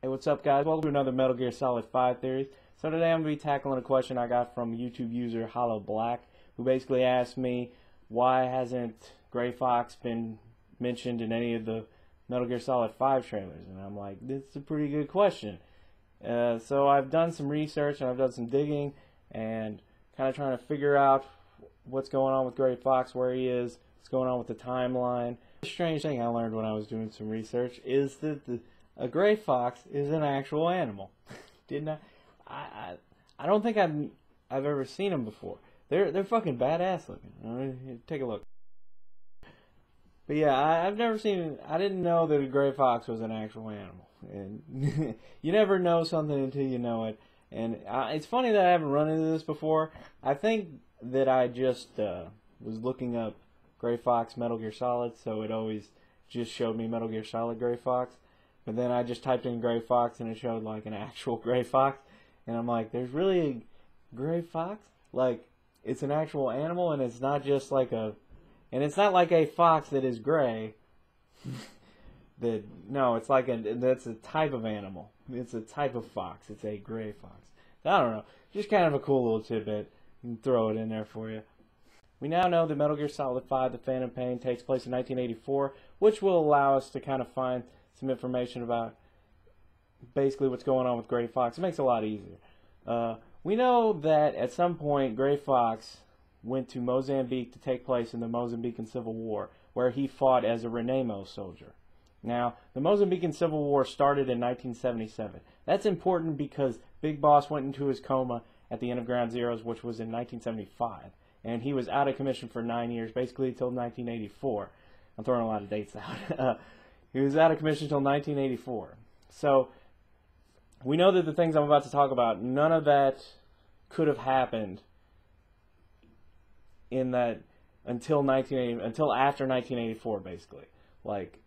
Hey, what's up, guys? Welcome to another Metal Gear Solid 5 theories. So today I'm going to be tackling a question I got from YouTube user Hollow Black, who basically asked me, why hasn't Gray Fox been mentioned in any of the Metal Gear Solid 5 trailers? And I'm like, this is a pretty good question. So I've done some research and I've done some digging and kind of trying to figure out what's going on with Gray Fox, where he is, what's going on with the timeline. A strange thing I learned when I was doing some research is that a gray fox is an actual animal. Didn't I don't think I've ever seen them before. They're fucking badass looking. Take a look. But yeah, I've never seen. I didn't know that a gray fox was an actual animal. And you never know something until you know it. And it's funny that I haven't run into this before. I think that I just was looking up Gray Fox Metal Gear Solid, so it always just showed me Metal Gear Solid Gray Fox. But then I just typed in Gray Fox and it showed like an actual gray fox. And I'm like, there's really a gray fox? Like, it's an actual animal and it's not just like a... And it's not like a fox that is gray. No, it's like that's a type of animal. It's a type of fox. It's a gray fox. I don't know. Just kind of a cool little tidbit. Throw it in there for you. We now know that Metal Gear Solid 5, The Phantom Pain, takes place in 1984, which will allow us to kind of find some information about basically what's going on with Gray Fox. It makes it a lot easier. We know that at some point Gray Fox went to Mozambique to take place in the Mozambican Civil War, where he fought as a Renamo soldier. Now, the Mozambican Civil War started in 1977. That's important because Big Boss went into his coma at the end of Ground Zeroes, which was in 1975. And he was out of commission for 9 years, basically until 1984. I'm throwing a lot of dates out. He was out of commission until 1984. So, we know that the things I'm about to talk about, none of that could have happened in that until after 1984, basically. Like,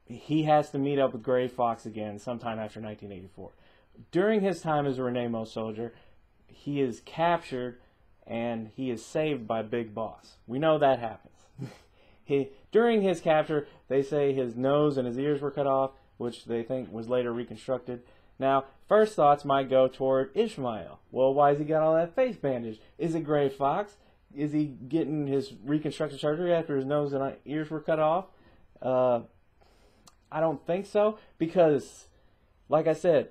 he has to meet up with Gray Fox again sometime after 1984. During his time as a Renamo soldier, he is captured and he is saved by Big Boss. We know that happens. During his capture, they say his nose and his ears were cut off, which they think was later reconstructed. Now, first thoughts might go toward Ishmael. Well, why has he got all that face bandage? Is it Gray Fox? Is he getting his reconstructive surgery after his nose and ears were cut off? I don't think so, because, like I said,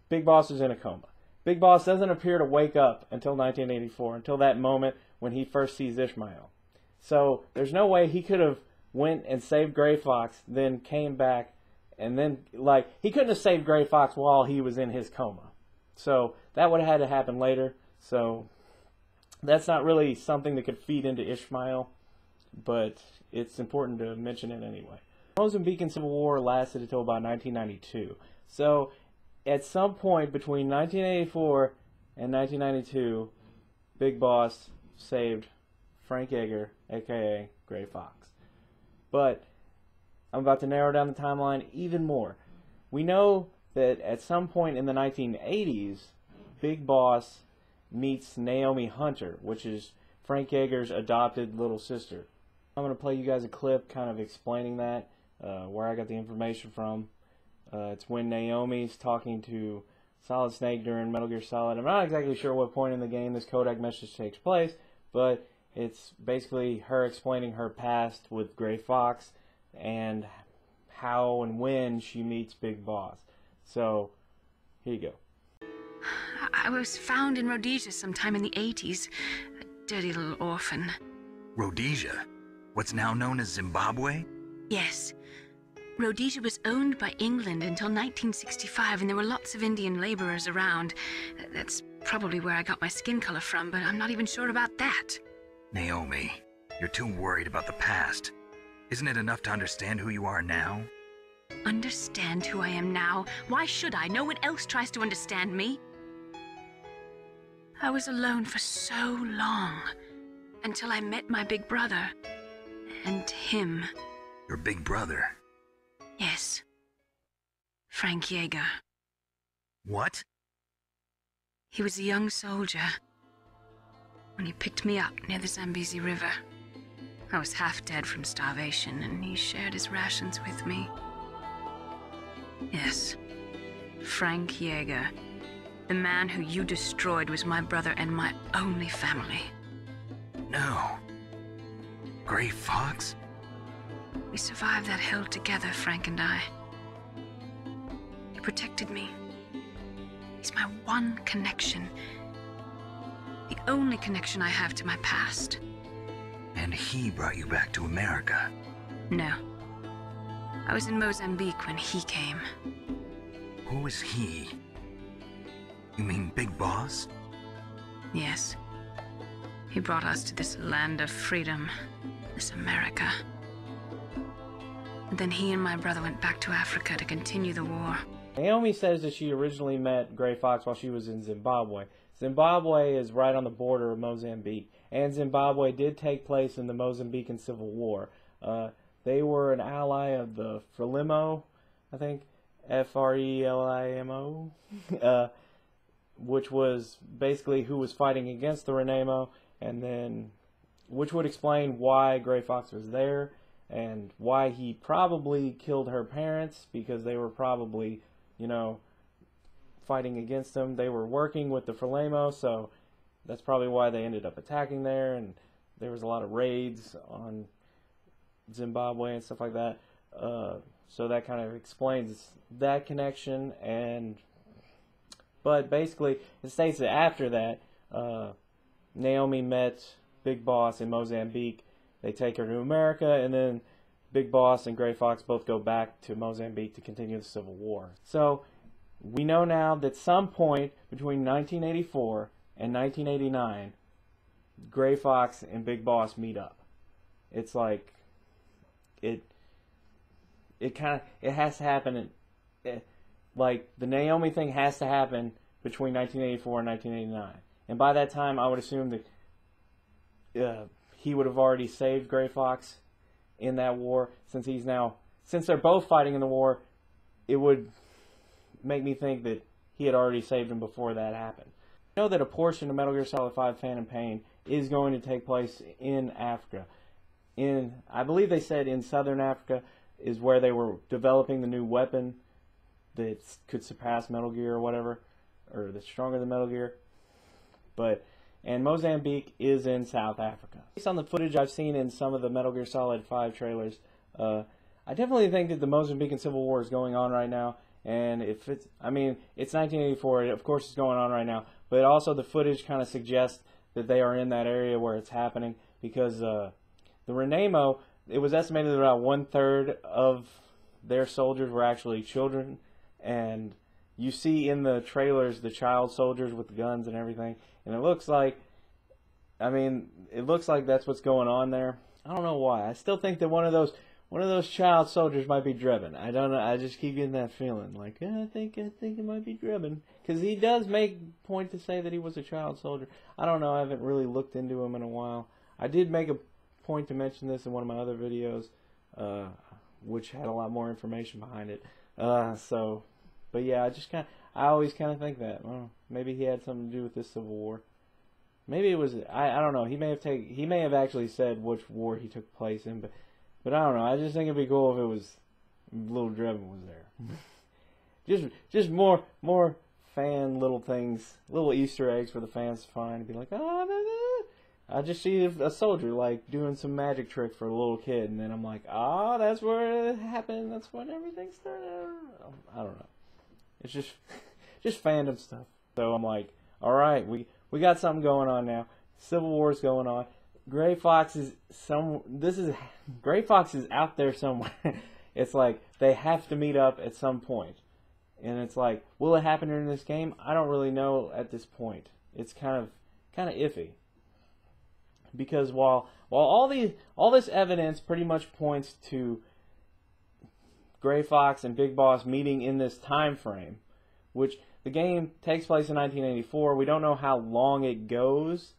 Big Boss is in a coma. Big Boss doesn't appear to wake up until 1984, until that moment when he first sees Ishmael. So there's no way he could have went and saved Gray Fox, then came back, and then, like, he couldn't have saved Gray Fox while he was in his coma. So that would have had to happen later. So that's not really something that could feed into Ishmael, but it's important to mention it anyway. The Mozambican Civil War lasted until about 1992. So at some point between 1984 and 1992, Big Boss saved Frank Yeager, aka Gray Fox. But I'm about to narrow down the timeline even more. We know that at some point in the 1980s, Big Boss meets Naomi Hunter, which is Frank Yeager's adopted little sister. I'm going to play you guys a clip kind of explaining that, where I got the information from. It's when Naomi's talking to Solid Snake during Metal Gear Solid. I'm not exactly sure what point in the game this Kodak message takes place, but it's basically her explaining her past with Gray Fox and how and when she meets Big Boss. So, here you go. I was found in Rhodesia sometime in the 80s. A dirty little orphan. Rhodesia? What's now known as Zimbabwe? Yes. Rhodesia was owned by England until 1965, and there were lots of Indian laborers around. That's probably where I got my skin color from, but I'm not even sure about that. Naomi, you're too worried about the past. Isn't it enough to understand who you are now? Understand who I am now? Why should I? No one else tries to understand me. I was alone for so long, until I met my big brother, and him. Your big brother? Yes. Frank Yeager. What? He was a young soldier when he picked me up near the Zambezi River. I was half dead from starvation, and he shared his rations with me. Yes, Frank Yeager. The man who you destroyed was my brother and my only family. No. Gray Fox? We survived that hell together, Frank and I. He protected me. He's my one connection. The only connection I have to my past. And he brought you back to America? No. I was in Mozambique when he came. Who is he? You mean Big Boss? Yes. He brought us to this land of freedom, this America. And then he and my brother went back to Africa to continue the war. Naomi says that she originally met Gray Fox while she was in Zimbabwe. Zimbabwe is right on the border of Mozambique, and Zimbabwe did take place in the Mozambican Civil War. They were an ally of the Frelimo, I think, Frelimo, which was basically who was fighting against the Renamo, and then which would explain why Gray Fox was there and why he probably killed her parents, because they were probably, you know, fighting against them. They were working with the Frelimo, so that's probably why they ended up attacking there, and there was a lot of raids on Zimbabwe and stuff like that. So that kind of explains that connection. But basically, it states that after that, Naomi met Big Boss in Mozambique. They take her to America, and then Big Boss and Gray Fox both go back to Mozambique to continue the Civil War. So we know now that some point between 1984 and 1989, Gray Fox and Big Boss meet up. It's like it has to happen. Like the Naomi thing has to happen between 1984 and 1989, and by that time, I would assume that he would have already saved Gray Fox in that war. Since they're both fighting in the war, it would make me think that he had already saved him before that happened. I know that a portion of Metal Gear Solid 5 Phantom Pain is going to take place in Africa. I believe they said in Southern Africa is where they were developing the new weapon that could surpass Metal Gear or whatever, or that's stronger than Metal Gear. And Mozambique is in South Africa. Based on the footage I've seen in some of the Metal Gear Solid 5 trailers, I definitely think that the Mozambican Civil War is going on right now. And it's 1984, of course it's going on right now, but also the footage kind of suggests that they are in that area where it's happening, because the Renamo, it was estimated that about 1/3 of their soldiers were actually children, and you see in the trailers the child soldiers with the guns and everything, and it looks like that's what's going on there. I don't know why. I still think that one of those child soldiers might be Drebin. I don't know. I just keep getting that feeling. Like, I think it might be Drebin. Because he does make point to say that he was a child soldier. I don't know. I haven't really looked into him in a while. I did make a point to mention this in one of my other videos, which had a lot more information behind it. But yeah, I always kind of think that, well, maybe he had something to do with this Civil War. Maybe it was, I don't know. He may have actually said which war he took place in, but I don't know. I just think it'd be cool if it was little Drebin was there. just more fan little things, little Easter eggs for the fans to find and be like, oh, I just see a soldier like doing some magic trick for a little kid, and then I'm like, that's where it happened. That's when everything started. I don't know. It's just fandom stuff. So I'm like, all right, we got something going on now. Civil War's going on. Gray Fox is out there somewhere. It's like they have to meet up at some point. And it's like, will it happen during this game? I don't really know at this point. It's kind of iffy. Because while all this evidence pretty much points to Gray Fox and Big Boss meeting in this time frame, which the game takes place in 1984. We don't know how long it goes.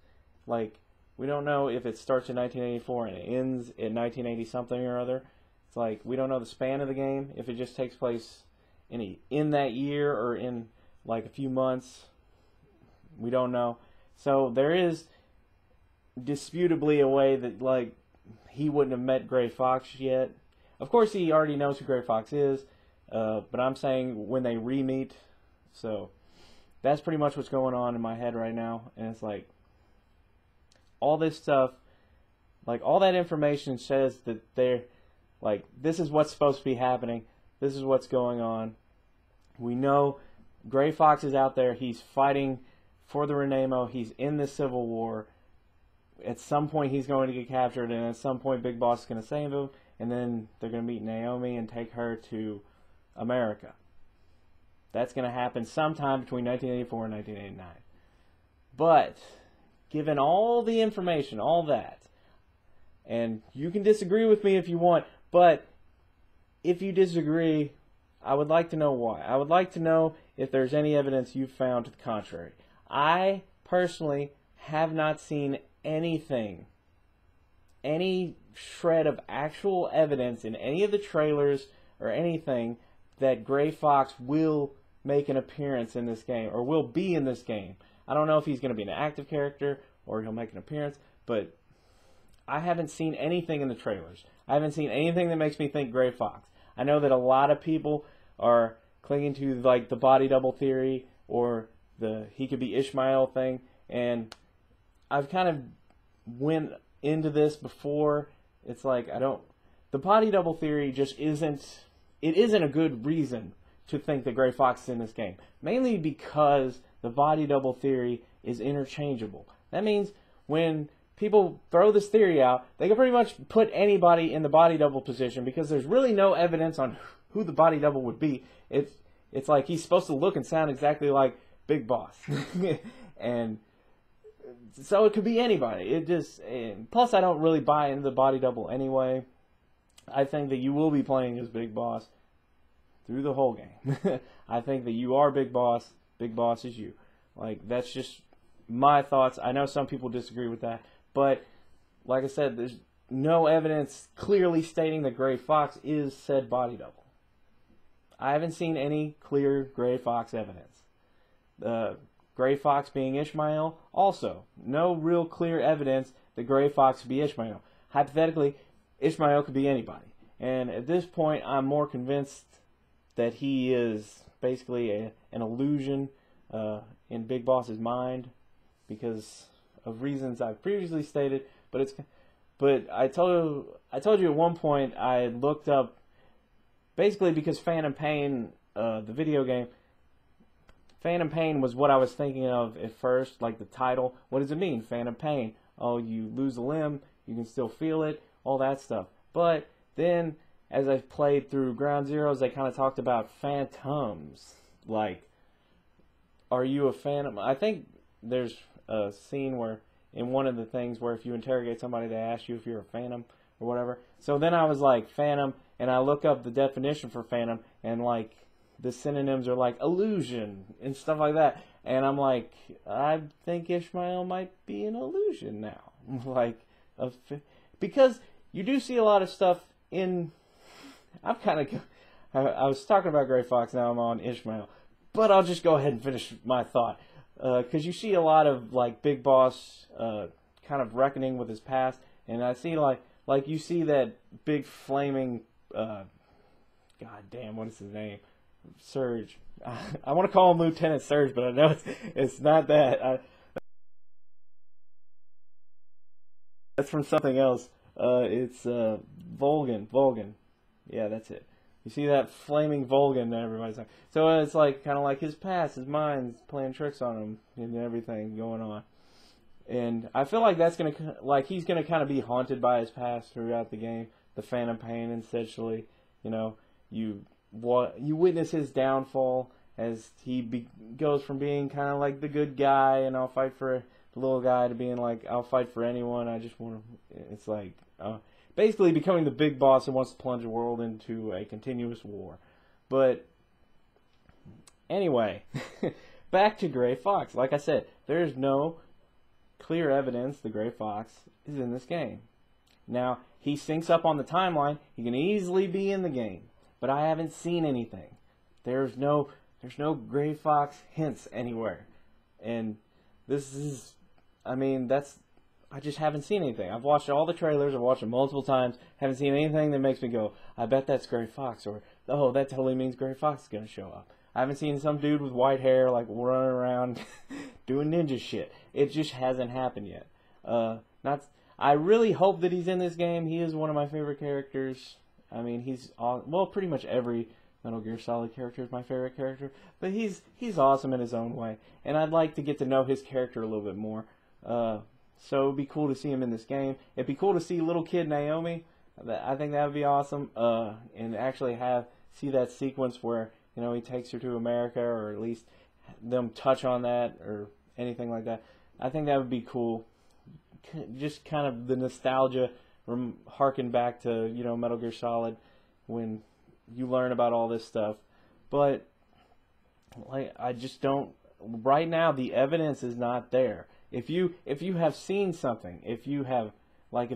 Like, we don't know if it starts in 1984 and it ends in 1980 something or other. It's like, we don't know the span of the game, if it just takes place in that year or in like a few months. We don't know. So there is disputably a way that like he wouldn't have met Gray Fox yet. Of course he already knows who Gray Fox is, but I'm saying when they re-meet So that's pretty much what's going on in my head right now. And it's like, all this stuff, like all that information says that they're, like, this is what's supposed to be happening. This is what's going on. We know Gray Fox is out there. He's fighting for the Renamo. He's in this civil war. At some point, he's going to get captured, and at some point, Big Boss is going to save him, and then they're going to meet Naomi and take her to America. That's going to happen sometime between 1984 and 1989. But, given all the information, all that, and you can disagree with me if you want, but if you disagree, I would like to know why. I would like to know if there's any evidence you've found to the contrary. I personally have not seen anything, any shred of actual evidence in any of the trailers or anything that Gray Fox will make an appearance in this game or will be in this game. I don't know if he's going to be an active character or he'll make an appearance, but I haven't seen anything in the trailers. I haven't seen anything that makes me think Gray Fox. I know that a lot of people are clinging to like the body double theory or the he could be Ishmael thing, and I've kind of went into this before. It's like the body double theory just isn't a good reason to think that Gray Fox is in this game. Mainly because the body double theory is interchangeable. That means when people throw this theory out, they can pretty much put anybody in the body double position because there's really no evidence on who the body double would be. It's like he's supposed to look and sound exactly like Big Boss. And so it could be anybody. Plus I don't really buy into the body double anyway. I think that you will be playing as Big Boss through the whole game. I think that you are Big Boss. Big Boss is you. Like, that's just my thoughts. I know some people disagree with that. But, like I said, there's no evidence clearly stating that Gray Fox is said body double. I haven't seen any clear Gray Fox evidence. Gray Fox being Ishmael, also, no real clear evidence that Gray Fox would be Ishmael. Hypothetically, Ishmael could be anybody. And at this point, I'm more convinced that he is basically an illusion in Big Boss's mind because of reasons I've previously stated. But I told you at one point I looked up, basically because Phantom Pain, the video game, Phantom Pain was what I was thinking of at first, like the title. What does it mean, Phantom Pain? Oh, you lose a limb, you can still feel it, all that stuff. But then, as I played through Ground Zeroes, they kind of talked about phantoms. Like, are you a phantom? I think there's a scene where, in one of the things where if you interrogate somebody, they ask you if you're a phantom or whatever. So then I was like, phantom, and I look up the definition for phantom, and like, the synonyms are like illusion and stuff like that. And I'm like, I think Ishmael might be an illusion now. Like, because you do see a lot of stuff in... I was talking about Gray Fox, now I'm on Ishmael. But I'll just go ahead and finish my thought. Because you see a lot of, like, Big Boss kind of reckoning with his past. And I see, like you see that big flaming... God damn, what is his name? Surge. I want to call him Lieutenant Surge, but I know it's not that. That's from something else. It's Volgan. Yeah, that's it. You see that flaming Volgan that everybody's like. So it's like kind of like his past, his mind's playing tricks on him and everything going on. And I feel like that's he's gonna kind of be haunted by his past throughout the game. The Phantom Pain, essentially, you witness his downfall as he goes from being kind of like the good guy and I'll fight for the little guy to being like, I'll fight for anyone. I just want to. It's like basically becoming the big boss who wants to plunge the world into a continuous war. But anyway, back to Gray Fox. Like I said, there is no clear evidence the Gray Fox is in this game. Now, he syncs up on the timeline. He can easily be in the game. But I haven't seen anything. There's no Gray Fox hints anywhere. And this is, I just haven't seen anything. I've watched all the trailers. I've watched them multiple times. Haven't seen anything that makes me go, I bet that's Gray Fox. Or, oh, that totally means Gray Fox is going to show up. I haven't seen some dude with white hair like running around doing ninja shit. It just hasn't happened yet. I really hope that he's in this game. He is one of my favorite characters. I mean, he's well, pretty much every Metal Gear Solid character is my favorite character, but he's awesome in his own way, and I'd like to get to know his character a little bit more. So it'd be cool to see him in this game. It'd be cool to see little kid Naomi. I think that would be awesome, and actually see that sequence where he takes her to America, or at least them touch on that or anything like that. I think that would be cool. Just kind of the nostalgia, harken back to Metal Gear Solid when you learn about all this stuff. But like, I just don't. Right now, the evidence is not there. If you have seen something, if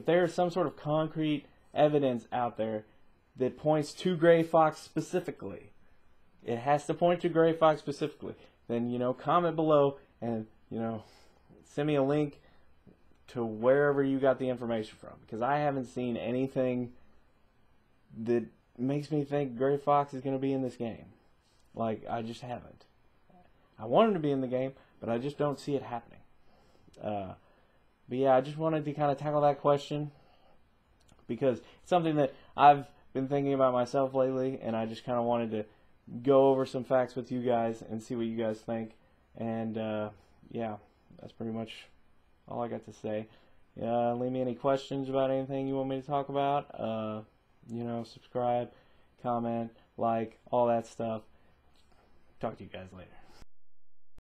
there is some sort of concrete evidence out there that points to Gray Fox specifically, it has to point to Gray Fox specifically. Then comment below and send me a link to wherever you got the information from, because I haven't seen anything that makes me think Gray Fox is going to be in this game. Like, I just haven't. I want him to be in the game, but I just don't see it happening. But yeah, I just wanted to kind of tackle that question because it's something that I've been thinking about myself lately, and I just kind of wanted to go over some facts with you guys and see what you guys think. And yeah, that's pretty much all I got to say. Leave me any questions about anything you want me to talk about. Subscribe, comment, like, all that stuff. Talk to you guys later.